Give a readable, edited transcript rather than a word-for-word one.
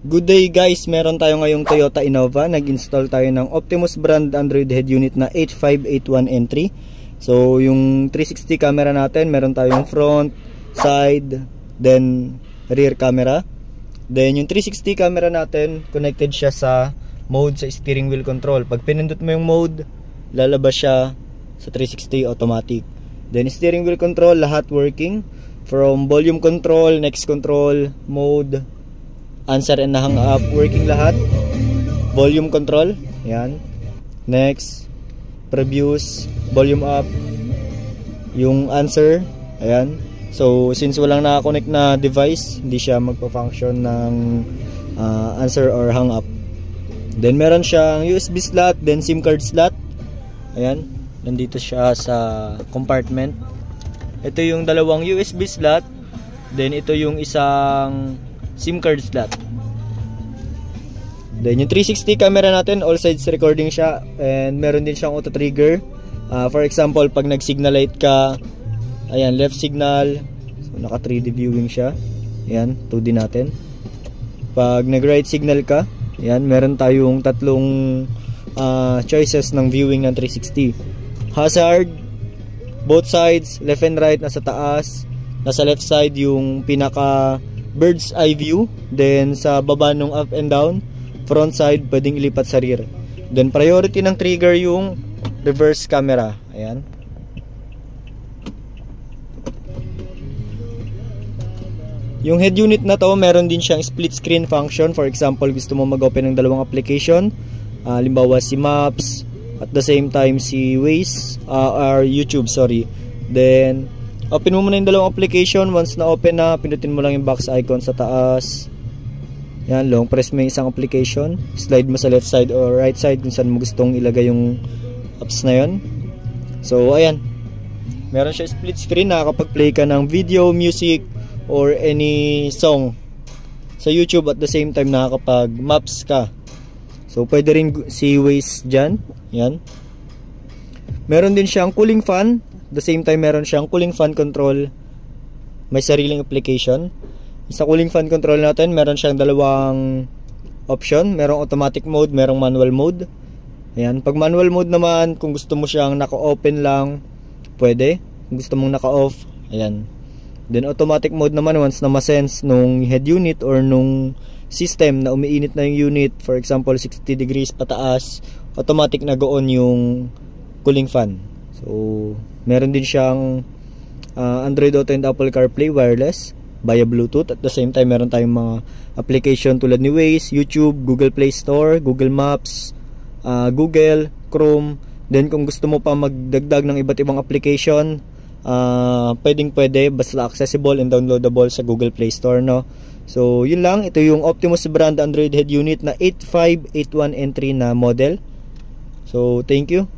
Good day guys, meron tayo ngayong Toyota Innova. Nag-install tayo ng Optimus brand Android head unit na 8581N3. So yung 360 camera natin, meron tayong front, side, then rear camera. Then yung 360 camera natin, connected siya sa mode sa steering wheel control. Pag pinindot mo yung mode, lalabas siya sa 360 automatic. Then steering wheel control, lahat working. From volume control, next control, mode, answer and hang up, working lahat. Volume control, yan. Next, previews, volume up, yung answer, ayan. So since walang nakakonect na device, hindi siya magpa-function ng answer or hang up. Then meron siyang USB slot, then SIM card slot. Ayan, nandito siya sa compartment. Ito yung dalawang USB slot, then ito yung isang SIM card slot. Then yung 360 camera natin, all sides recording siya, and meron din siyang auto trigger. For example, pag nag-signal light ka, ayan, left signal, so naka 3D viewing siya. Ayan, 2D natin. Pag nag-right signal ka, ayan, meron tayong tatlong choices ng viewing ng 360. Hazard, both sides, left and right, nasa taas. Nasa left side yung pinaka bird's eye view, then sa baba nung up and down, front side pwedeng ilipat sa rear. Then priority ng trigger yung reverse camera. Ayan. Yung head unit na to, meron din siyang split screen function. For example, gusto mo mag-open ng dalawang application, halimbawa si Maps, at the same time si Waze, or YouTube, sorry. Then open mo muna yung dalawang application. Once na open na, pinutin mo lang yung box icon sa taas. Yan, long press mo yung isang application. Slide mo sa left side or right side kung saan mo gustong ilagay yung apps na yun. So, ayan. Meron siya split screen. Nakakapag-play ka ng video, music, or any song sa YouTube. At the same time, nakakapag-maps ka. So, pwede rin si Waze dyan. Yan. Meron din siyang cooling fan. At the same time, meron siyang cooling fan control. May sariling application. Sa cooling fan control natin, meron siyang dalawang option. Merong automatic mode, merong manual mode. Ayan. Pag manual mode naman, kung gusto mo siyang naka-open lang, pwede. Kung gusto mong naka-off, ayan. Then automatic mode naman, once na ma-sense nung head unit or nung system na umiinit na yung unit, for example 60 degrees pataas, automatic na go-on yung cooling fan. So meron din siyang Android Auto and Apple CarPlay wireless via Bluetooth. At the same time, meron tayong mga application tulad ni Waze, YouTube, Google Play Store, Google Maps, Google, Chrome. Then kung gusto mo pa magdagdag ng iba't ibang application, pwede, basta accessible and downloadable sa Google Play Store, no? So yun lang, ito yung Optimus brand Android head unit na 8581N3 na model. So thank you.